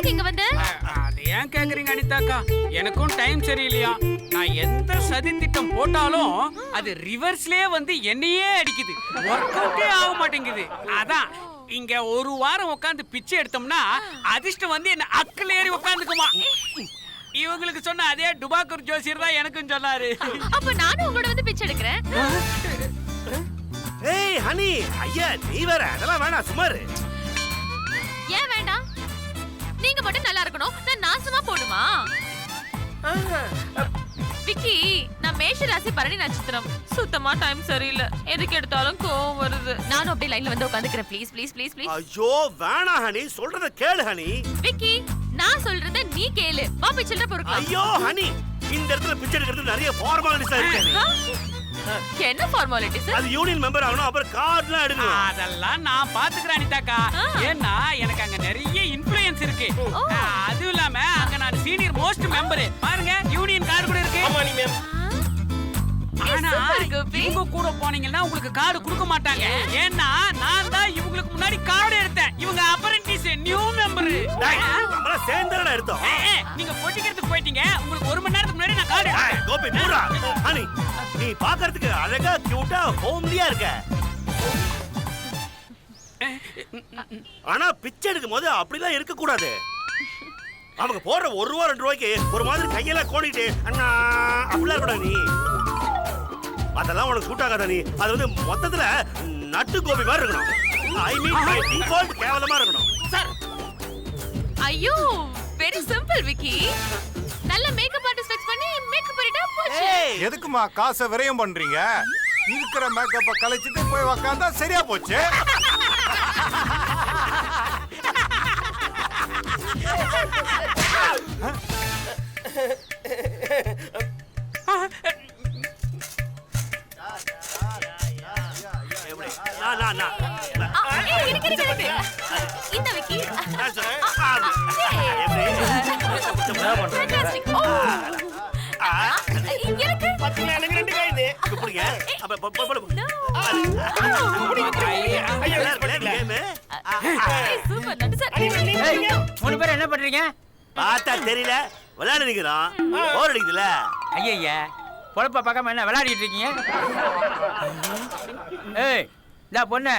எதுக்கு இங்க வந்த? அது ஏன் கேக்குறீங்க அனிதாக்கா? எனக்கும் டைம் சரியில்லையா. நான் எந்த சதி திட்டம் போட்டாலும் அது ரிவர்ஸ்லயே வந்து என்னையே அடிக்குது. ஒர்க் அவுட்டே ஆக மாட்டேங்குது. அதான் இங்க ஒரு வாரம் உட்காந்து பிச்சை எடுத்தோம்னா அதிர்ஷ்டம் வந்து என்ன அக்கல் ஏறி உட்காந்துக்குமா. இவங்களுக்கு சொன்ன அதே டுபாக்கூர் ஜோசியர் தான் எனக்கும் சொன்னாரு. அப்ப நானும் உங்களோட வந்து பிச்சை எடுக்கிறேன். ஏய் ஹனி, ஐயா நீ வேற அதெல்லாம் வேணாம் சுமாரு. ஏன் வேண்டாம்? நீங்க மட்டும் நல்லா இருக்கணும், நான் நாசமா போடுமா? விக்கி, நான் மேஷ ராசி பரணி நட்சத்திரம். சுத்தமா டைம் சரியில்லை. எதுக்கு எடுத்தாலும் கோவம் வருது. நானும் அப்படியே லைன்ல வந்து உட்காந்துக்கிறேன். Please please please please. ஐயோ வேணாம் ஹனி, சொல்றத கேளு ஹனி. விக்கி, நான் சொல்றத நீ கேளு. பாப்பி சில்லற பொறுக்கலாம். ஐயோ ஹனி, இந்த இடத்துல பிச்சை எடுக்கிறது நிறைய ஃபார்மாலிட்டிஸ் இருக்கு. என்ன ஃபார்மாலிட்டிஸ்? அது யூனியன் மெம்பர் ஆகணும், அப்புறம் கார்டுலாம் எடுக்கணும். அதெல்லாம் நான் பாத்துக்கிறேன் அனிதாக்கா. ஏன்னா எனக்கு அங்க நிறைய இன்ஃப்ளூயன்ஸ் இருக்கு. அதுவும் இல்லாம அங்க நான் சீனியர் மோஸ்ட் மெம்பர். பாருங்க யூனியன் கார்டு கூட இருக்கு. ஆமா நீ மேம். ஆனா இவங்க கூட போனீங்கன்னா உங்களுக்கு கார்டு கொடுக்க மாட்டாங்க. ஏன்னா நான் தான் இவங்களுக்கு முன்னாடி கார்டு எடுத்தேன். இவங்க அப்ரெண்டிஸ் நியூ மெம்பர். நம்மள சேர்ந்தறடா எடுத்தோம். நீங்க பொட்டிக்கிறதுக்கு போயிட்டீங்க. உங்களுக்கு 1 மணி நேரத்துக்கு முன்னாடி நான் கார்டு எடுத்தேன். கோபி மூடா. ஹனி, நீ பாக்கிறதுக்கு அழகா கியூட்டா ஹோம்லியா இருக்க. ஆனா பிச்சை எடுக்கும்போது அப்படிலாம் இருக்க கூடாது. அவங்க போடுற 1 ரூபா 2 ரூபாய்க்கு ஒரு மாதிரி கையெல்லாம் கோடிட்டு அண்ணா அப்படிலாம் இருக்கக்கூடாது. நீ அதெல்லாம் உனக்கு சூட் ஆகாத. நீ அது வந்து மொத்தத்துல நட்டு கோபி மாதிரி இருக்கணும். ஐ மீன் பை டிஃபால்ட் கேவலமா இருக்கணும். சார் ஐயோ வெரி சிம்பிள் விக்கி. நல்ல மேக்கப் ஆர்டிஸ்ட் ஃபிக்ஸ் பண்ணி மேக்கப் பண்ணிட்டா போச்சு. எதுக்குமா காசை விரயம் பண்றீங்க? இருக்கிற மேக்கப்பை கலைச்சிட்டு போய் உக்காந்தா சரியா போச்சு. இந்த விக்கி என்ன பண்றீங்க? பார்த்தா தெரியல, விளையாடுறீங்களா? போர் அடிக்குதுல. ஐயா பொழப்ப பார்க்காம என்ன விளையாடிட்டு இருக்கீங்க? ஏய் இந்த பொண்ணு,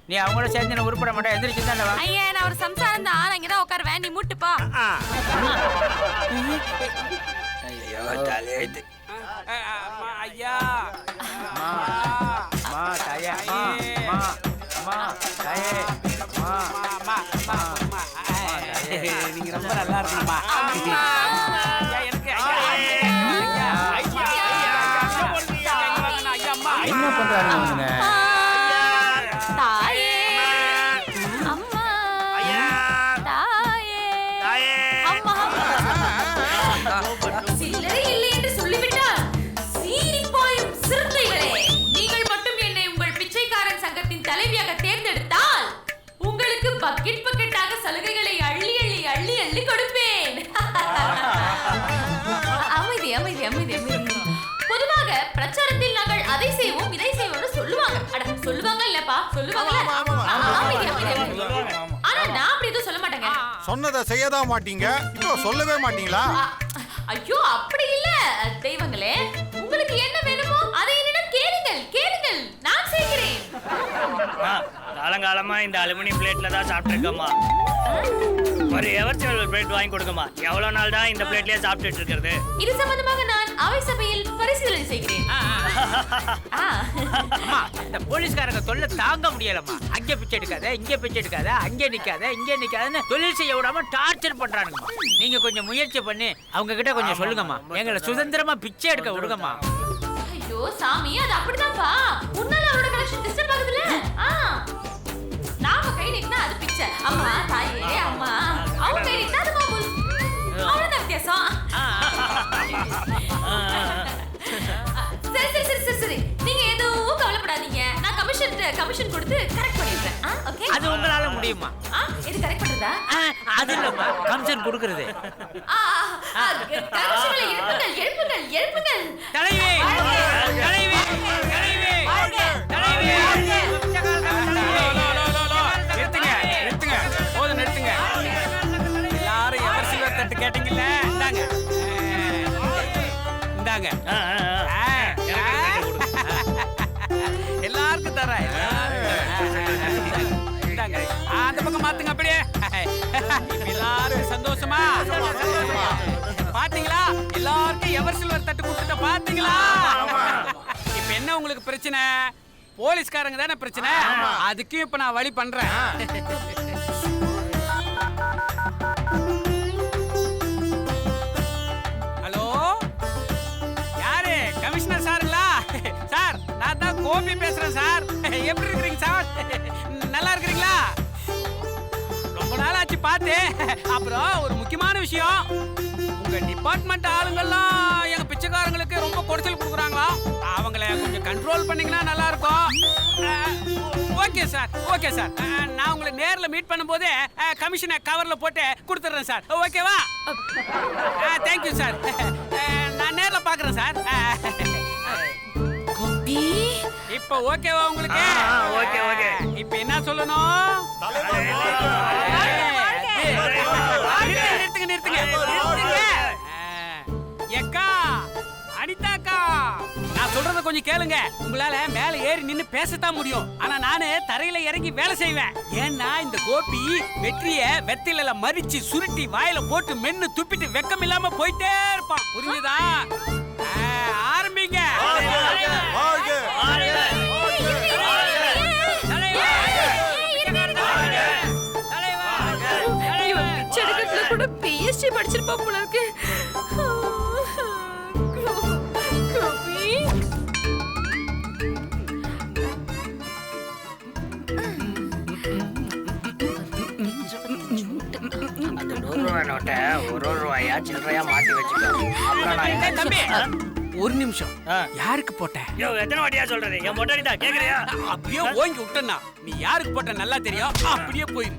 நீ அவங்களோட சேர்ந்து நான் உருப்பட மாட்டேன். எந்திரிச்சு தான் வா. ஐயா நான் ஒரு சம்சாரம் தான். நான் இங்க தான் உட்காருவேன். நீ மூட்டுப்பா. ஐயோ தலையது. ஐயா மா தாயே மா மா தாயே மா மா மா நீங்க ரொம்ப நல்லா இருக்கணுமா? என்ன பண்றாங்க? தாயே அம்மா தாயே அம்மா. சில்லறை இல்லை என்று சொல்லிவிட்டால் சீறி பாயும் சிறுத்தைகளே, நீங்கள் மட்டும் என்னை உங்கள் பிச்சைக்காரன் சங்கத்தின் தலைவியாக தேர்ந்தெடுத்தால் உங்களுக்கு பக்கெட் பக்கெட்டாக சலுகைகளை அள்ளி அள்ளி அள்ளி அள்ளி கொடுப்பேன். அமைதி அமைதி அமைதி அமைதி. பொதுவாக பிரச்சாரத்தில் நாங்கள் அதை செய்வோம் இதை செய்வோம்னு சொல்லுவாங்க. அட சொல்லுவாங்க இல்லப்பா, சொல்லுவாங்கல. அமைதி அமைதி அமைதி. ஆனா நான் அப்படி எதுவும் சொல்ல மாட்டேங்க. சொன்னதை செய்யதான் மாட்டீங்க, இப்போ சொல்லவே மாட்டீங்களா? ஐயோ அப்படி இல்ல தெய்வங்களே. உங்களுக்கு என்ன வேணுமோ அதை என்னிடம் கேளுங்கள் கேளுங்கள், நான் செய்கிறேன். காலங்காலமா இந்த அலுமினியம் பிளேட்ல தான் சாப்பிட்டுருக்கோமா. ஒரு எவர்சினல் பிளேட் வாங்கி கொடுங்கம்மா. எவ்வளவு நாள் தான் இந்த பிளேட்லயே சாப்பிட்டுட்டு இருக்கிறது? இது சம்பந்தமாக நான் அவை சபையில் பரிசீலனை செய்கிறேன். அம்மா இந்த போலீஸ்காரங்க தொல்லை தாங்க முடியலம்மா. அங்கே பிச்சை எடுக்காத, இங்கே பிச்சை எடுக்காத, அங்கே நிக்காத, இங்கே நிக்காதன்னு தொழில் செய்ய விடாம டார்ச்சர் பண்றானுங்கம்மா. நீங்க கொஞ்சம் முயற்சி பண்ணி அவங்க கிட்ட கொஞ்சம் சொல்லுங்கம்மா. எங்களை சுதந்திரமா பிச்சை எடுக்க விடுங்கம்மா. ஐயோ சாமி, அது அப்படிதான்ப்பா. உன்னால அவரோட கலெக்ஷன் டிஸ்டர்ப் ஆகுதுல. நாம கை நீட்டினா அது பிச்சை. அம்மா தாயே அம்மா, அவங்க கை நீட்டினா அது மாமூல். அவ்வளவுதான் வித்தியாசம். சரி சரி சரி சரி சரி, நீங்க எதுவும் கவலைப்படாதீங்க. நான் கமிஷன் கொடுத்து கரெக்ட் பண்ணிடுறேன். ஓகே, அது உங்களால முடியுமா? இது கரெக்ட் பண்றதா? அது இல்லம்மா, கமிஷன் கொடுக்கறது. கமிஷன்ல எழுப்புங்கள் எழுப்புங்கள் எழுப்புங்கள். தலைவி தலைவி தலைவி தலைவி நிறுத்துங்க நிறுத்துங்க, போதும் நிறுத்துங்க. பாட்டு கேட்டீங்கல்ல, இந்தாங்க. இந்தாங்க. எல்லாருக்கும் தரேன். இந்தாங்க. அந்த பக்கம் மாத்துங்க அப்படியே. இப்ப எல்லாரும் சந்தோஷமா? பாத்தீங்களா, எல்லாருக்கும் எவர் சில்வர் தட்டு கொடுத்துட்ட பாத்தீங்களா? இப்ப என்ன உங்களுக்கு பிரச்சனை? போலீஸ்காரங்க தானே பிரச்சனை. அதுக்கும் இப்ப நான் வழி பண்றேன். ஹலோ, யாரு? கமிஷனர் சாருங்களா? சார், நான் தான் கோபி பேசுறேன் சார். எப்படி இருக்கிறீங்க சார்? நல்லா இருக்கிறீங்களா? ரொம்ப நாள் ஆச்சு பார்த்து. அப்புறம் ஒரு முக்கியமான விஷயம், உங்க டிபார்ட்மெண்ட் ஆளுங்கெல்லாம் எங்க பிச்சைக்காரங்களுக்கு ரொம்ப குறைச்சல் கொடுக்குறாங்களா? அவங்கள கொஞ்சம் கண்ட்ரோல் பண்ணீங்கன்னா நல்லா இருக்கும். Okay sir, okay sir. நான் உங்களை நேரில் மீட் பண்ணும்போது கமிஷனை கவர்ல போட்டு கொடுத்துட்றேன் சார். ஓகேவா? Thank you sir. நான் நேரில் பார்க்குறேன் சார். இப்போ ஓகேவா உங்களுக்கு? Okay okay. இப்போ என்ன சொல்லணும்? நிறுத்துங்க நிறுத்துங்க நிறுத்துங்க. ஏக்கா, அனிதாக்கா, நான் சொல்றத கொஞ்சம் கேளுங்க. உங்களால மேல ஏறி நின்னு பேசத்தான் முடியும். ஆனா நானு தரையில இறங்கி வேலை செய்வேன். ஏன்னா இந்த கோபி வெற்றிய வெத்தில மறிச்சு சுருட்டி வாயில போட்டு மென்னு துப்பிட்டு வெக்கம் இல்லாம போயிட்டே இருப்பான். புரிஞ்சுதா? ஆரம்பிங்க. கூட பிஎஸ்சி படிச்சிருப்பா போல இருக்கு. ஒரு ரூபாயா சில்லறையா மாட்டி வச்சுக்கோ. தம்பி, ஒரு நிமிஷம். யாருக்கு போட்ட? எத்தனை வாட்டியா சொல்றது? என் மொட்டை தான் கேக்குறியா? அப்படியே ஓங்கி விட்டனா நீ யாருக்கு போட்ட நல்லா தெரியும். அப்படியே போயிரு.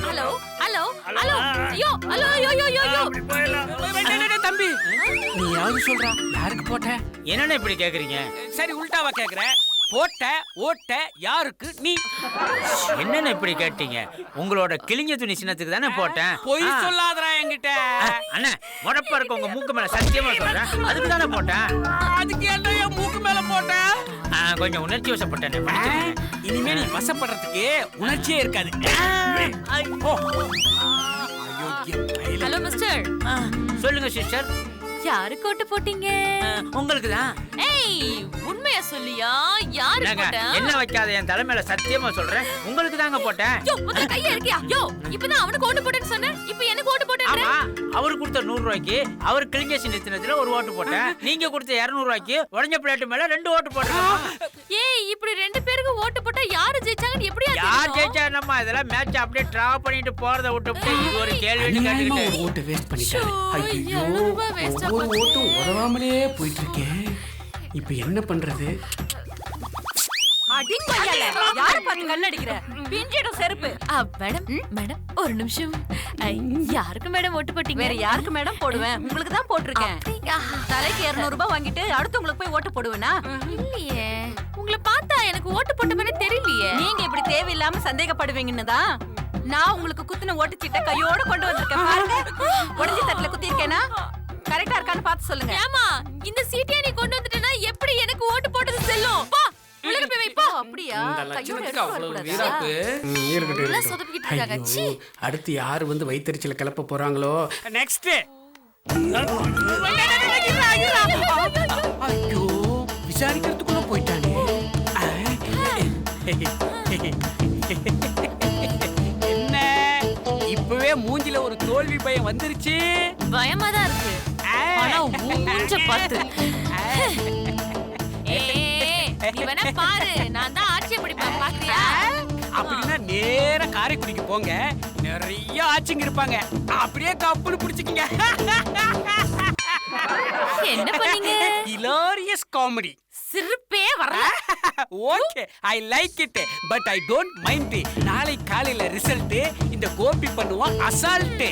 ஹலோ ஹலோ ஹலோ, ஐயோ ஹலோ, ஐயோ ஐயோ ஐயோ. தம்பி, நீ யாரு சொல்றா? யாருக்கு போட்ட? என்னன்னு இப்படி கேக்குறீங்க? சரி, உல்டாவா கேக்குற. போட்ட ஓட்ட யாருக்கு? நீ என்னன்னு இப்படி கேட்டீங்க? உங்களோட கிழிஞ்ச துணி சின்னத்துக்கு தானே போட்டேன். பொய் சொல்லாதடா என்கிட்ட. அண்ணா, முடப்பா இருக்க உங்க மூக்கு மேல சத்தியமா சொல்றேன், அதுக்கு தானே போட்டேன். அதுக்கு என்ன என் மூக்கு மேல போட்ட? கொஞ்சம் உணர்ச்சி வசப்பட்டேன். இனிமே நீ வசப்படுறதுக்கு உணர்ச்சியே இருக்காது. ஹலோ மிஸ்டர், சொல்லுங்க சிஸ்டர். யாருக்கு ஓட்டு போட்டீங்க? உங்களுக்கு தான். ஏய், உண்மையா சொல்லியா? யாருக்கு போட்ட? என்ன வைக்காத, என் தலைமையில சத்தியமா சொல்றேன், உங்களுக்கு தாங்க போட்டேன். யோ, முதல்ல கைய இருக்கியா? யோ, இப்பதான் அவனுக்கு ஓட்டு போட்டேன்னு சொன்னேன், இப்போ எனக்கு ஓட்டு போட்டேன்ற? ஆமா, அவரு கொடுத்த 100 ரூபாய்க்கு அவர் கிழிஞ்ச சின்னத்துல ஒரு ஓட்டு போட்டேன். நீங்க கொடுத்த 200 ரூபாய்க்கு உடைஞ்ச பிளேட் மேல 2 ஓட்டு போட்டேன். ஏய், இப்படி 2 பேருக்கு ஓட்டு போட்டா யாரு ஜெயிச்சாங்கன்னு எப்படியா தெரியும்? யார் ஜெயிச்சா நம்ம இதெல்லாம் மேட்ச் அப்படியே டிரா பண்ணிட்டு போறத விட்டு இது ஒரு கேள்வி கேட்டுக்கிட்டு ஓட்டு வேஸ்ட் பண்ணிட்டேன். ஐயோ, 200 ரூபாய் வேஸ்ட் ஒரு ஓட்டும் உதவாமலே போயிட்டு இருக்கேன். இப்போ என்ன பண்றது? அடிங்கோயால யார பாத்து கண்ணடிக்குற? பிஞ்சிடும் செருப்பு. மேடம், மேடம் ஒரு நிமிஷம். யாருக்கு மேடம் ஓட்டு போட்டீங்க? வேற யாருக்கு மேடம் போடுவேன்? உங்களுக்கு தான் போட்டுருக்கேன். தலைக்கு 200 ரூபாய் வாங்கிட்டு அடுத்தவங்களுக்கு போய் ஓட்டு போடுவேனா? இல்லையே, உங்களை பார்த்தா எனக்கு ஓட்டு போட்ட மாதிரி தெரியலையே. நீங்க இப்படி தேவையில்லாம சந்தேகப்படுவீங்கன்னு தான் நான் உங்களுக்கு குத்துன ஓட்டுச்சீட்டை கையோட கொண்டு வந்திருக்கேன். பாருங்க, உடைஞ்ச தட்டுல குத்தி இருக்கேனா? கரெக்டா இருக்கான்னு பார்த்து சொல்லுங்க. ஏமா, இந்த சீட்டை நீ கொண்டு வந்துட்டேனா எப்படி எனக்கு ஓட்டு போட்டது செல்லும்? போ, உள்ள போய் வை போ. அப்படியா? இந்த கையோட லட்சணத்துக்கு எடுத்து அவ்வளவு வரக்கூடாதா? வீராப்பு. இருக்கட்டும், எல்லாம் இருக்கட்டும். சொதப்பிக்கிட்டு இருக்காங்க. சீ. ஐயோ, அடுத்து யாரு வந்து வயித்தறிச்சல கிளப்ப போறாங்களோ? நெக்ஸ்ட். ஐயோ, விசாரிக்கிறதுக்குள்ள போயிட்டானே. என்ன இப்பவே மூஞ்சில ஒரு தோல்வி பயம் வந்துருச்சு? பயமா தான் இருக்கு. ஆனா மூஞ்ச பார்த்து. நீ வேணா பாரு, நான் தான் ஆட்சியை பிடிப்பேன், பாக்குறியா? அப்படின்னா நேரா காரைக்குடிக்கு போங்க, நிறைய ஆட்சிங்க இருப்பாங்க. அப்படியே கப்புனு பிடிச்சிக்கிங்க. என்ன பண்ணீங்க? Hilarious comedy. சிரிப்பே வரல. Okay, I like it, but I don't mind. நாளை காலையில ரிசல்ட் இந்த கோபி பண்ணுவான் அசால்ட்.